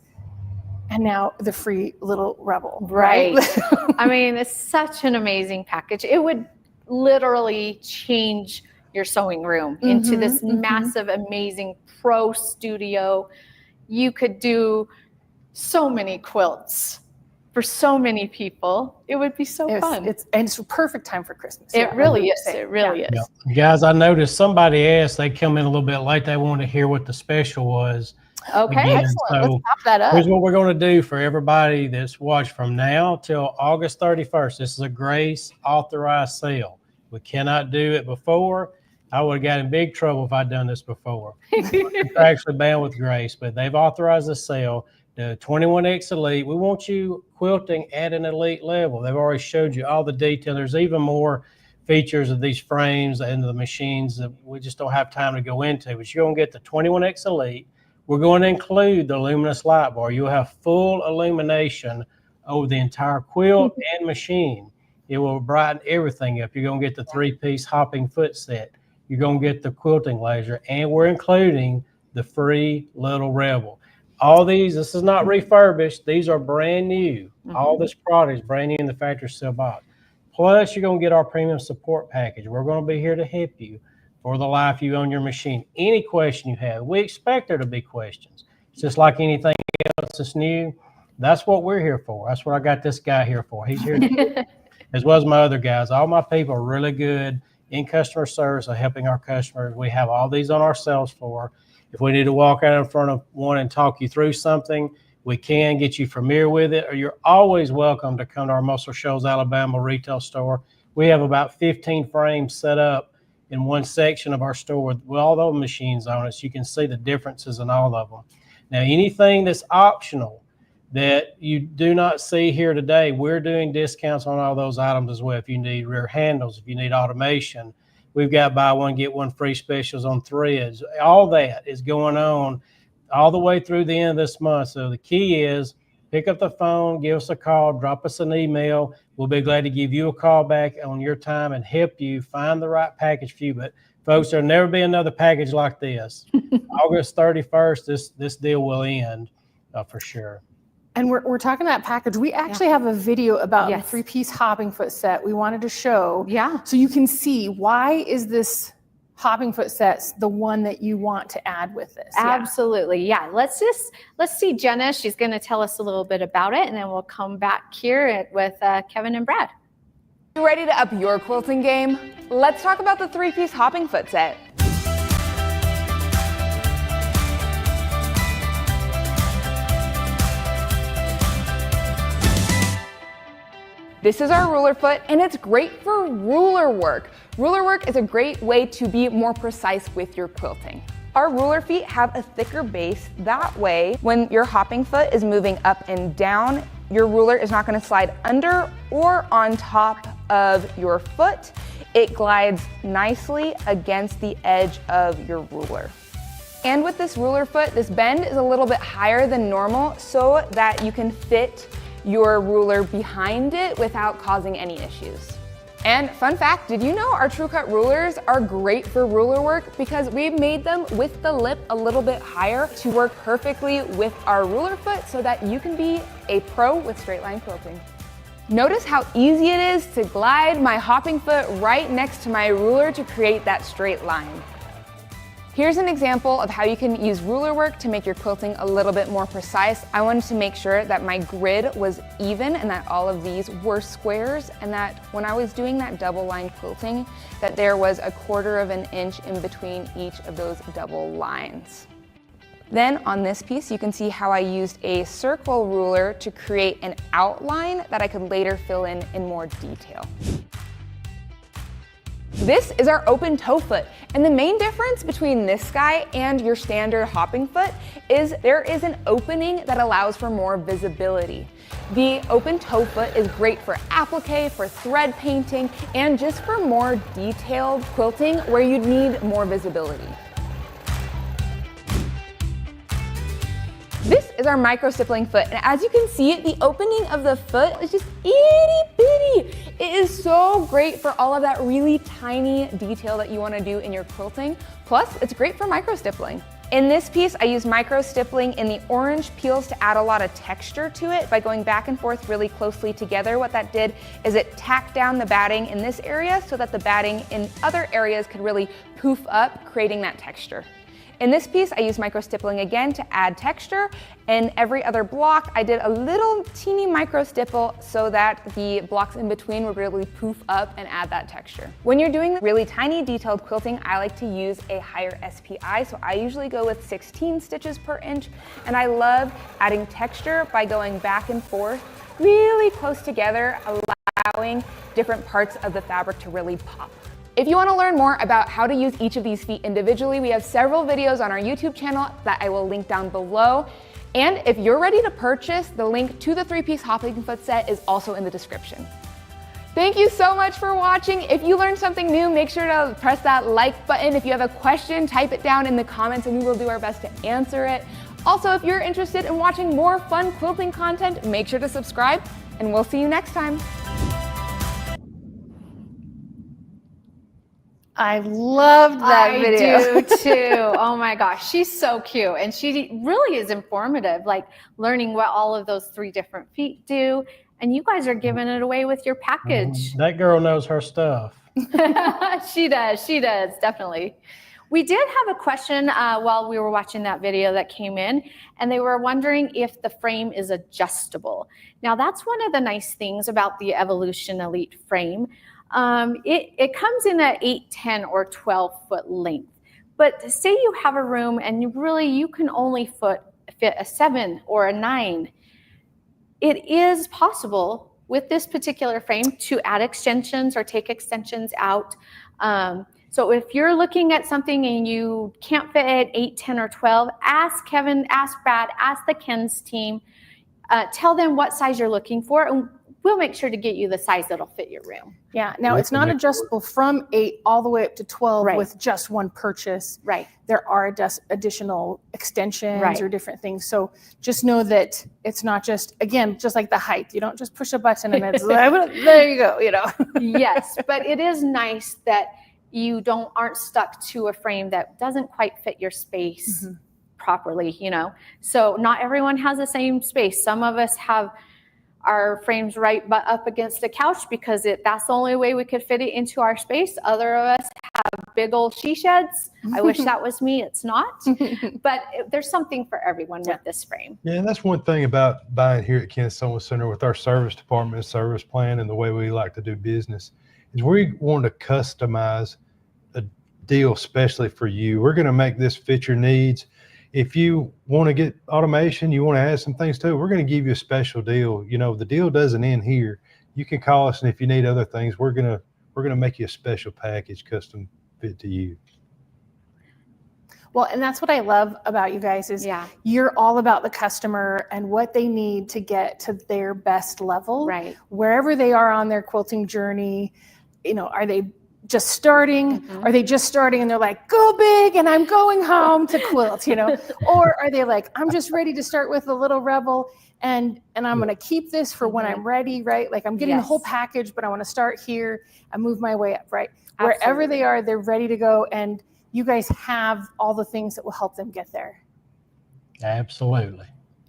And now the free little Rebel. Right. I mean, it's such an amazing package. It would literally change your sewing room into this massive, amazing pro studio. You could do so many quilts for so many people. It would be so fun. It's a perfect time for Christmas. It really is. It really is. Yeah. Guys, I noticed somebody asked, they come in a little bit late, they wanted to hear what the special was. Okay, Again, excellent. so Let's pop that up. here's what we're going to do for everybody that's watched from now till August 31st. This is a grace authorized sale. We cannot do it before. I would have got in big trouble if I'd done this before. It's actually bound with grace, but they've authorized the sale. The 21X Elite, we want you quilting at an elite level. They've already showed you all the detail. There's even more features of these frames and the machines that we just don't have time to go into, but you're going to get the 21X Elite. We're going to include the luminous light bar. You'll have full illumination over the entire quilt and machine. It will brighten everything up. You're going to get the 3-piece hopping foot set. You're going to get the quilting laser, and we're including the free Little Rebel. All these, this is not refurbished. These are brand new. All this product is brand new in the factory seal box. Plus, you're going to get our premium support package. We're going to be here to help you for the life you own your machine. Any question you have, we expect there to be questions. It's just like anything else that's new. That's what we're here for. That's what I got this guy here for. He's here to, as well as my other guys. All my people are really good in customer service of helping our customers. We have all these on our sales floor. If we need to walk out in front of one and talk you through something, we can get you familiar with it, or you're always welcome to come to our Muscle Shoals, Alabama retail store. We have about 15 frames set up in one section of our store with all those machines on it, so you can see the differences in all of them. Now, anything that's optional that you do not see here today, we're doing discounts on all those items as well. If you need rear handles, if you need automation, we've got buy one, get one free specials on threads. All that is going on all the way through the end of this month. So the key is pick up the phone, give us a call, drop us an email. We'll be glad to give you a call back on your time and help you find the right package for you. But folks, there'll never be another package like this. August 31st, this deal will end for sure. And we're talking that package. We actually have a video about the 3-piece hopping foot set we wanted to show. Yeah. So you can see, why is this hopping foot set the one that you want to add with this? Absolutely. Yeah. Let's see Jenna. She's going to tell us a little bit about it, and then we'll come back here with Kevin and Brad. You ready to up your quilting game? Let's talk about the 3-piece hopping foot set. This is our ruler foot, and it's great for ruler work. Ruler work is a great way to be more precise with your quilting. Our ruler feet have a thicker base. That way, when your hopping foot is moving up and down, your ruler is not going to slide under or on top of your foot. It glides nicely against the edge of your ruler. And with this ruler foot, this bend is a little bit higher than normal so that you can fit your ruler behind it without causing any issues. And fun fact, did you know our TrueCut rulers are great for ruler work because we've made them with the lip a little bit higher to work perfectly with our ruler foot so that you can be a pro with straight line quilting. Notice how easy it is to glide my hopping foot right next to my ruler to create that straight line. Here's an example of how you can use ruler work to make your quilting a little bit more precise. I wanted to make sure that my grid was even and that all of these were squares, and that when I was doing that double line quilting, that there was 1/4 of an inch in between each of those double lines. Then on this piece, you can see how I used a circle ruler to create an outline that I could later fill in more detail. This is our open toe foot, and the main difference between this guy and your standard hopping foot is there is an opening that allows for more visibility. The open toe foot is great for applique, for thread painting, and just for more detailed quilting where you'd need more visibility. This is our micro stippling foot, and as you can see, the opening of the foot is just itty bitty. It is so great for all of that really tiny detail that you want to do in your quilting. Plus, it's great for micro stippling. In this piece, I used micro stippling in the orange peels to add a lot of texture to it by going back and forth really closely together. What that did is it tacked down the batting in this area so that the batting in other areas could really poof up, creating that texture. In this piece, I used micro stippling again to add texture. In every other block, I did a little teeny micro stipple so that the blocks in between would really poof up and add that texture. When you're doing really tiny detailed quilting, I like to use a higher SPI, so I usually go with 16 stitches per inch, and I love adding texture by going back and forth really close together, allowing different parts of the fabric to really pop. If you want to learn more about how to use each of these feet individually, we have several videos on our YouTube channel that I will link down below. And if you're ready to purchase, the link to the 3-piece hopping foot set is also in the description. Thank you so much for watching. If you learned something new, make sure to press that like button. If you have a question, type it down in the comments and we will do our best to answer it. Also, if you're interested in watching more fun quilting content, make sure to subscribe and we'll see you next time. I loved that video. I do too. Oh my gosh, she's so cute. And she really is informative, like learning what all of those 3 different feet do. And you guys are giving it away with your package. That girl knows her stuff. She does, definitely. We did have a question while we were watching that video that came in, and they were wondering if the frame is adjustable. Now, that's one of the nice things about the Evolution Elite frame. It comes in an 8, 10, or 12 foot length. But say you have a room and you can only fit a 7 or a 9. It is possible with this particular frame to add extensions or take extensions out. So if you're looking at something and you can't fit at 8, 10, or 12, ask Kevin, ask Brad, ask the Ken's team. Tell them what size you're looking for, and we'll make sure to get you the size that'll fit your room. Yeah, now it's not adjustable from 8 all the way up to 12 Right. with just one purchase. Right. There are additional extensions Right. or different things. So just know that it's not just, again, just like the height. You don't just push a button and it's there you go, you know. Yes, but it is nice that you aren't stuck to a frame that doesn't quite fit your space properly, you know. So not everyone has the same space. Some of us have our frames right up against the couch because that's the only way we could fit it into our space. Other of us have big old she sheds. I wish that was me. It's not. But there's something for everyone with this frame. Yeah, and that's one thing about buying here at Ken Sewing Center with our service department and service plan and the way we like to do business is we want to customize a deal especially for you. We're going to make this fit your needs. If you want to get automation, you want to add some things too, we're going to give you a special deal. You know, the deal doesn't end here. You can call us, and if you need other things, we're going to make you a special package custom fit to you. Well, and that's what I love about you guys is you're all about the customer and what they need to get to their best level. Right. Wherever they are on their quilting journey, you know, are they just starting? Are they just starting and they're like, go big and I'm going home to quilt, you know? Or are they like, I'm just ready to start with a little Rebel and I'm going to keep this for when I'm ready, right? Like I'm getting the whole package, but I want to start here and move my way up, right? Absolutely. Wherever they are, they're ready to go. And you guys have all the things that will help them get there. Absolutely.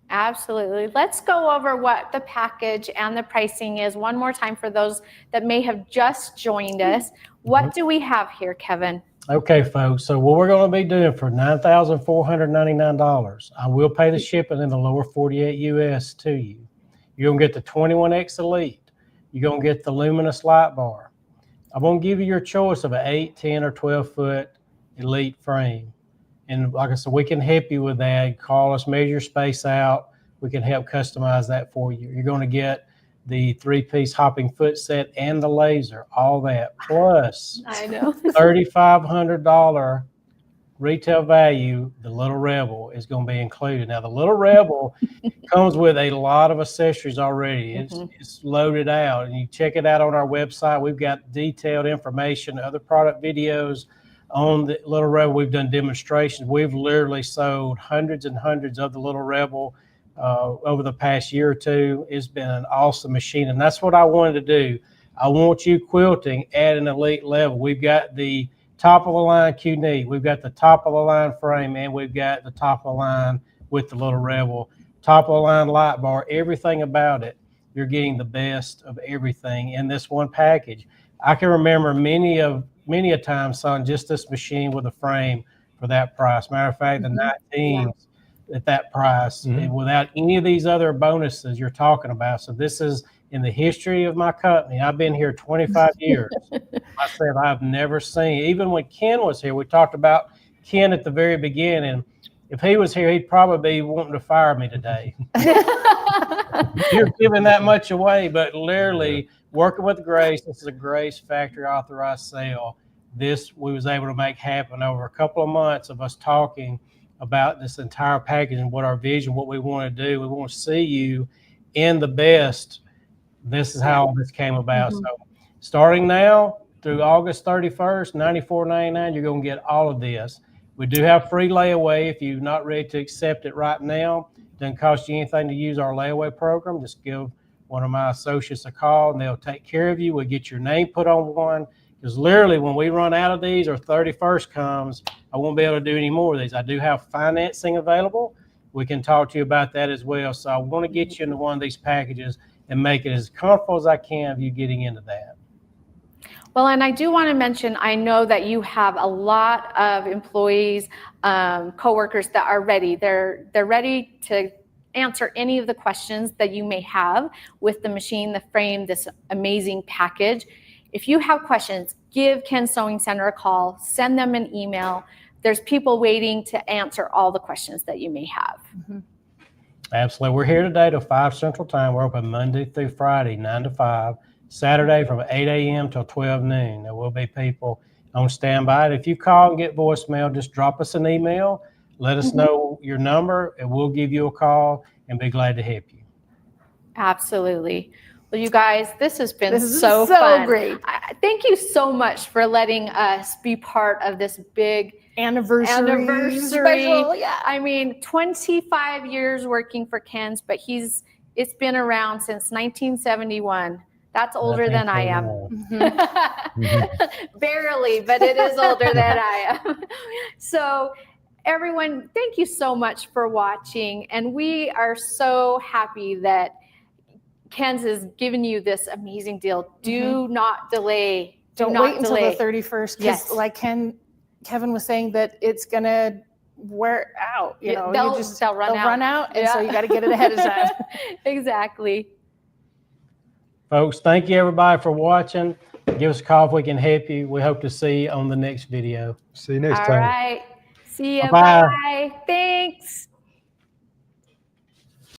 Absolutely. Let's go over what the package and the pricing is one more time for those that may have just joined us. What do we have here, Kevin? Okay, folks. So what we're going to be doing for $9,499, I will pay the shipping in the lower 48 US to you. You're going to get the 21X Elite. You're going to get the luminous light bar. I'm going to give you your choice of an 8, 10, or 12 foot Elite frame. And like I said, we can help you with that. Call us, measure your space out. We can help customize that for you. You're going to get the 3-piece hopping foot set and the laser, all that. Plus, I know. $3,500 retail value, the Little Rebel is going to be included. Now, the Little Rebel comes with a lot of accessories already. It's loaded out. And you check it out on our website. We've got detailed information, other product videos on the Little Rebel. We've done demonstrations. We've literally sold hundreds and hundreds of the Little Rebel over the past year or two. It's been an awesome machine, and that's what I wanted to do. I want you quilting at an elite level. We've got the top of the line Q-knee. We've got the top of the line frame, and we've got the top of the line with the Little Rebel. Top of the line light bar, everything about it. You're getting the best of everything in this one package. I can remember many a time, son, just this machine with a frame for that price. Matter of fact, the 19s at that price without any of these other bonuses you're talking about. So this is in the history of my company. I've been here 25 years. I said I've never seen, even when Ken was here, we talked about Ken at the very beginning. If he was here, he'd probably be wanting to fire me today. You're giving that much away, but literally working with Grace, this is a Grace factory authorized sale. This we was able to make happen over a couple of months of us talking about this entire package and what our vision, what we want to do. We want to see you in the best. This is how this came about. So starting now through August 31st, $94.99, you're going to get all of this. We do have free layaway if you're not ready to accept it right now. It doesn't cost you anything to use our layaway program. Just give one of my associates a call and they'll take care of you. We'll get your name put on one. Because literally when we run out of these or 31st comes, I won't be able to do any more of these. I do have financing available. We can talk to you about that as well. So I want to get you into one of these packages and make it as comfortable as I can of you getting into that. Well, and I do want to mention, I know that you have a lot of employees, coworkers that are ready. They're ready to answer any of the questions that you may have with the machine, the frame, this amazing package. If you have questions, give Ken Sewing Center a call, send them an email. There's people waiting to answer all the questions that you may have. Absolutely. We're here today till 5 Central Time. We're open Monday through Friday, 9 to 5. Saturday from 8 a.m. till 12 noon. There will be people on standby. If you call and get voicemail, just drop us an email. Let us know your number, and we'll give you a call and be glad to help you. Absolutely. Well, you guys, this has been so fun. Great. Thank you so much for letting us be part of this big anniversary special. Yeah. I mean, 25 years working for Ken's, but it's been around since 1971. That's older than I am. Barely, but it is older than I am. So everyone, thank you so much for watching. And we are so happy that Ken's is giving you this amazing deal. Do not delay. Don't wait until the 31st. Because like Kevin was saying, that it's going to wear out. You know, they'll run out. And so you got to get it ahead of time. Exactly. Folks, thank you everybody for watching. Give us a call if we can help you. We hope to see you on the next video. See you next time. All right. See you. Bye-bye. Bye. Thanks.